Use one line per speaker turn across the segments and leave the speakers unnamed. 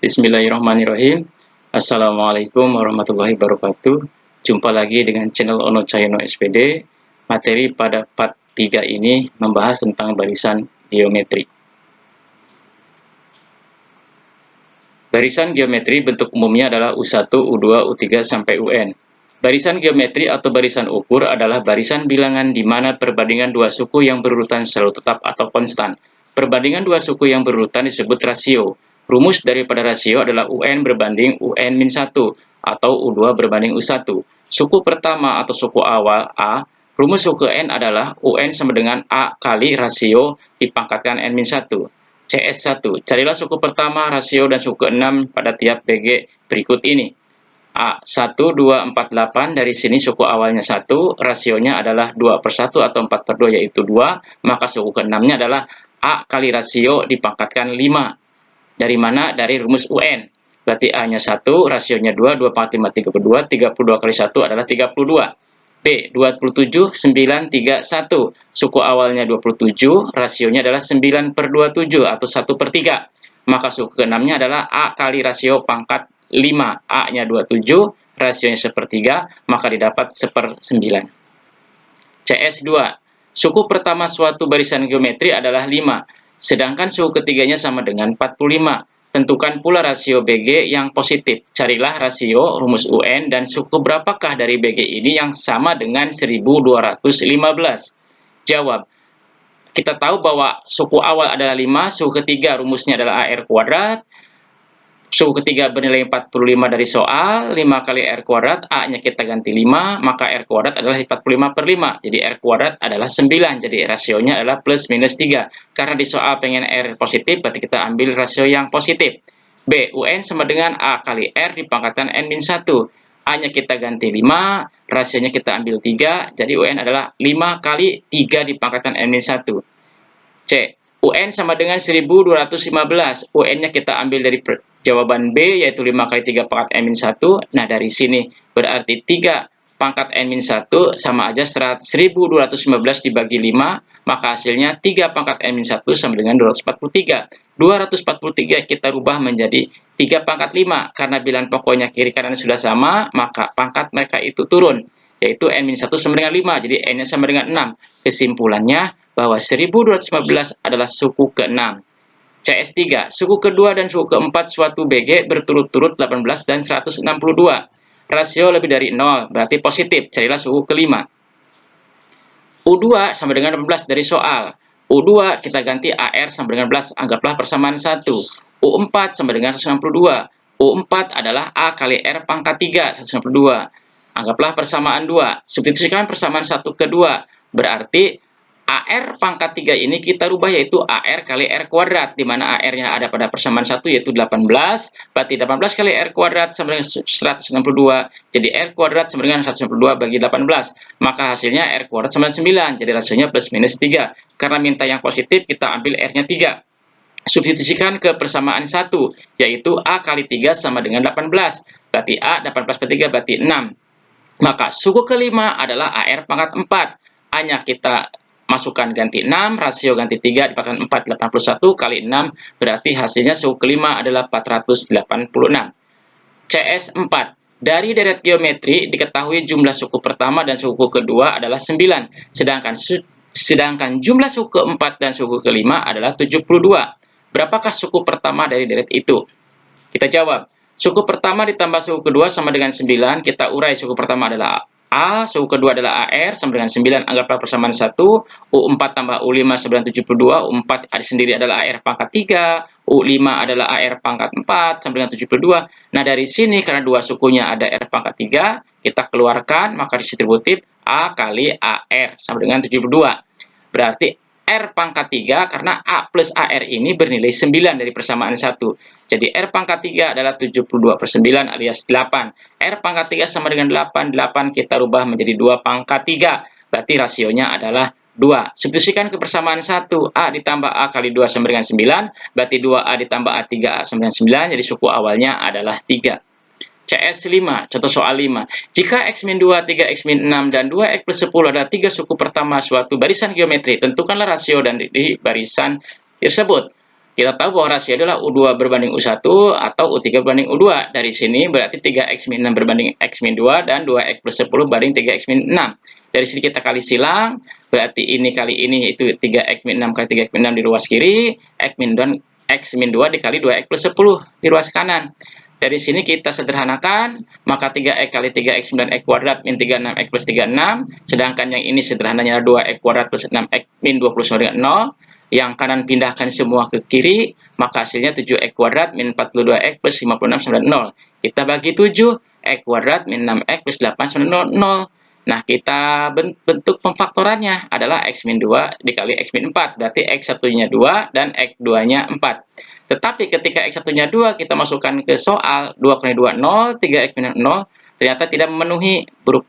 Bismillahirrahmanirrahim. Assalamualaikum warahmatullahi wabarakatuh. Jumpa lagi dengan channel Ono Cahyono SPD. Materi pada part 3 ini membahas tentang barisan geometri. Barisan geometri bentuk umumnya adalah U1, U2, U3, sampai UN. Barisan geometri atau barisan ukur adalah barisan bilangan di mana perbandingan dua suku yang berurutan selalu tetap atau konstan. Perbandingan dua suku yang berurutan disebut rasio. Rumus daripada rasio adalah UN berbanding UN-1 atau U2 berbanding U1. Suku pertama atau suku awal A, rumus suku N adalah UN sama dengan A kali rasio dipangkatkan N-1. CS1, carilah suku pertama, rasio, dan suku 6 pada tiap BG berikut ini. A1, 2, 4, 8, dari sini suku awalnya 1, rasionya adalah 2/1 atau 4/2 yaitu 2, maka suku ke-6-nya adalah A kali rasio dipangkatkan 5. Dari mana? Dari rumus UN. Berarti A-nya 1, rasionya 2, 2 pangkat 5, 32, 32 kali 1 adalah 32. B, 27, 9, 3, 1. Suku awalnya 27, rasionya adalah 9/27 atau 1/3. Maka suku ke-6-nya adalah A kali rasio pangkat 5. A-nya 27, rasionya 1/3, maka didapat 1/9. CS2, suku pertama suatu barisan geometri adalah 5. Sedangkan suku ketiganya sama dengan 45. Tentukan pula rasio BG yang positif. Carilah rasio rumus UN dan suku berapakah dari BG ini yang sama dengan 1215. Jawab. Kita tahu bahwa suku awal adalah 5, suku ketiga rumusnya adalah AR kuadrat. Suku ketiga bernilai 45 dari soal, 5 kali R kuadrat, A-nya kita ganti 5, maka R kuadrat adalah 45/5. Jadi R kuadrat adalah 9, jadi rasionya adalah plus minus 3. Karena di soal pengen R positif, berarti kita ambil rasio yang positif. B, UN sama dengan A kali R dipangkatkan N-1. A-nya kita ganti 5, rasionya kita ambil 3, jadi UN adalah 5 kali 3 dipangkatkan N-1. C, UN sama dengan 1215. UN-nya kita ambil dari jawaban B, yaitu 5 kali 3 pangkat N-1. Nah, dari sini berarti 3 pangkat N-1 sama aja 1215 dibagi 5, maka hasilnya 3 pangkat N-1 sama dengan 243. 243 kita rubah menjadi 3 pangkat 5. Karena bilangan pokoknya kiri kanan sudah sama, maka pangkat mereka itu turun, yaitu N-1 sama dengan 5, jadi N-nya sama dengan 6. Kesimpulannya, bahwa 1215 adalah suku ke-6. CS3, suku kedua dan suku keempat suatu BG berturut-turut 18 dan 162. Rasio lebih dari 0, berarti positif. Carilah suku kelima. U2 sama dengan 18 dari soal. U2 kita ganti AR sama dengan 18, anggaplah persamaan 1. U4 sama dengan 162. U4 adalah A kali R pangkat 3, 162. Anggaplah persamaan 2. Substitusikan persamaan 1 ke 2. Berarti AR pangkat 3 ini kita rubah yaitu AR kali R kuadrat, di mana AR-nya ada pada persamaan 1 yaitu 18, berarti 18 kali R kuadrat sama dengan 162, jadi R kuadrat sama dengan 162 bagi 18, maka hasilnya R kuadrat sama dengan 9, jadi rasionya plus minus 3. Karena minta yang positif, kita ambil R-nya 3. Substitusikan ke persamaan 1, yaitu A kali 3 sama dengan 18, berarti A 18/3 berarti 6. Maka suku kelima adalah AR pangkat 4. A-nya kita masukkan ganti 6, rasio ganti 3 dipangkat 4, 81 kali 6, berarti hasilnya suku kelima adalah 486. CS4, dari deret geometri diketahui jumlah suku pertama dan suku kedua adalah 9, sedangkan jumlah suku keempat dan suku kelima adalah 72. Berapakah suku pertama dari deret itu? Kita jawab. Suku pertama ditambah suku kedua sama dengan 9. Kita urai, suku pertama adalah A, suku kedua adalah AR sama dengan 9, anggaplah persamaan 1. U4 tambah U5 sama dengan 72. U4 sendiri adalah AR pangkat 3. U5 adalah AR pangkat 4 sama dengan 72. Nah, dari sini karena dua sukunya ada R pangkat 3, kita keluarkan, maka distributif A kali AR sama dengan 72. Berarti R pangkat 3 karena A plus AR ini bernilai 9 dari persamaan 1. Jadi R pangkat 3 adalah 72/9 alias 8. R pangkat 3 sama dengan 8. 8 kita rubah menjadi 2 pangkat 3. Berarti rasionya adalah 2. Substitusikan ke persamaan 1. A ditambah A kali 2 sama dengan 9. Berarti 2A ditambah A 3A sama dengan 9. Jadi suku awalnya adalah 3. CS5, contoh soal 5. Jika X-2, 3X-6, dan 2X plus 10 adalah 3 suku pertama suatu barisan geometri, tentukanlah rasio dan di barisan tersebut. Kita tahu bahwa rasio adalah U2 berbanding U1 atau U3 berbanding U2. Dari sini berarti 3X-6 berbanding X-2 dan 2X plus 10 banding 3X-6. Dari sini kita kali silang, berarti ini kali ini itu 3X-6 kali 3X-6 di ruas kiri, X-2 dikali 2X plus 10 di ruas kanan. Dari sini kita sederhanakan, maka 3X kali 3X 9X kuadrat min 36X plus 36, sedangkan yang ini sederhananya 2X kuadrat plus 6X min 20 sama dengan 0. Yang kanan pindahkan semua ke kiri, maka hasilnya 7X kuadrat min 42X plus 56 sama dengan 0. Kita bagi 7, X kuadrat min 6X plus 8 sama dengan 0. Nah, kita bentuk pemfaktorannya adalah X min 2 dikali X min 4. Berarti X satunya 2 dan X 2-nya 4. Tetapi ketika X satunya 2, kita masukkan ke soal 2 kali 2, 0, 3X min 0, ternyata tidak memenuhi,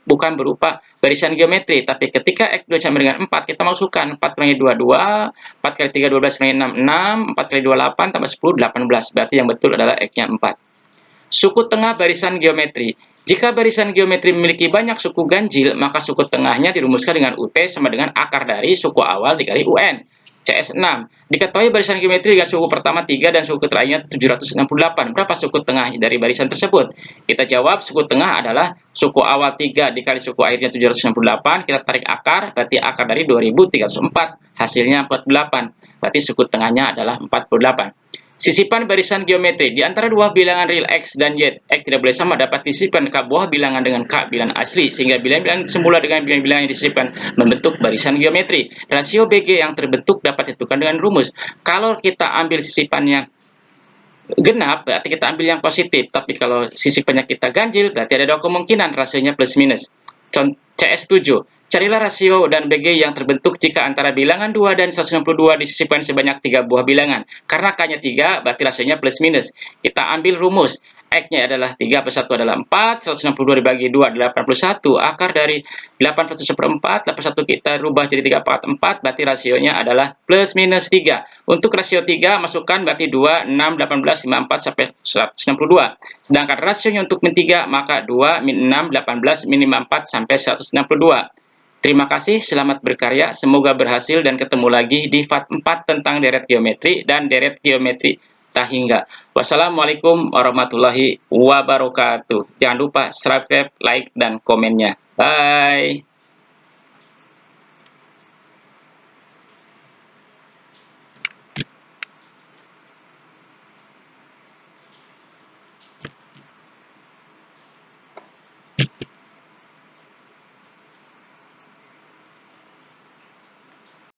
bukan berupa barisan geometri. Tapi ketika X2 sama dengan 4, kita masukkan 4 kali 2, 2, 4 kali 3, 12 kali 6, 6, 4 kali 2, 8, tambah 10, 18. Berarti yang betul adalah X-nya 4. Suku tengah barisan geometri. Jika barisan geometri memiliki banyak suku ganjil, maka suku tengahnya dirumuskan dengan UT sama dengan akar dari suku awal dikali UN. CS6. Diketahui barisan geometri dengan suku pertama 3 dan suku terakhirnya 768. Berapa suku tengah dari barisan tersebut? Kita jawab suku tengah adalah suku awal 3 dikali suku akhirnya 768. Kita tarik akar, berarti akar dari 2304. Hasilnya 48. Berarti suku tengahnya adalah 48. Sisipan barisan geometri. Di antara dua bilangan real X dan Y, X tidak boleh sama, dapat disisipkan K buah bilangan dengan K bilangan asli, sehingga bilangan semula dengan bilangan yang disisipkan membentuk barisan geometri. Rasio BG yang terbentuk dapat ditentukan dengan rumus. Kalau kita ambil sisipannya genap, berarti kita ambil yang positif. Tapi kalau sisipannya kita ganjil, berarti ada dua kemungkinan, rasionya plus minus. CS7. Carilah rasio dan BG yang terbentuk jika antara bilangan 2 dan 162 disisipkan sebanyak 3 buah bilangan. Karena K-nya 3, berarti rasionya plus minus. Kita ambil rumus. X-nya adalah 3 plus 1 adalah 4, 162 dibagi 2 adalah 81. Akar dari 8 plus 1 per 4, 81 kita rubah jadi 3 per 4, berarti rasionya adalah plus minus 3. Untuk rasio 3, masukkan berarti 2, 6, 18, 54, sampai 162. Sedangkan rasionya untuk min 3, maka 2, min 6, 18, min 54, sampai 162. Terima kasih, selamat berkarya, semoga berhasil dan ketemu lagi di FAT 4 tentang deret geometri dan deret geometri Tahingga. Wassalamualaikum warahmatullahi wabarakatuh. Jangan lupa subscribe, like, dan komennya. Bye.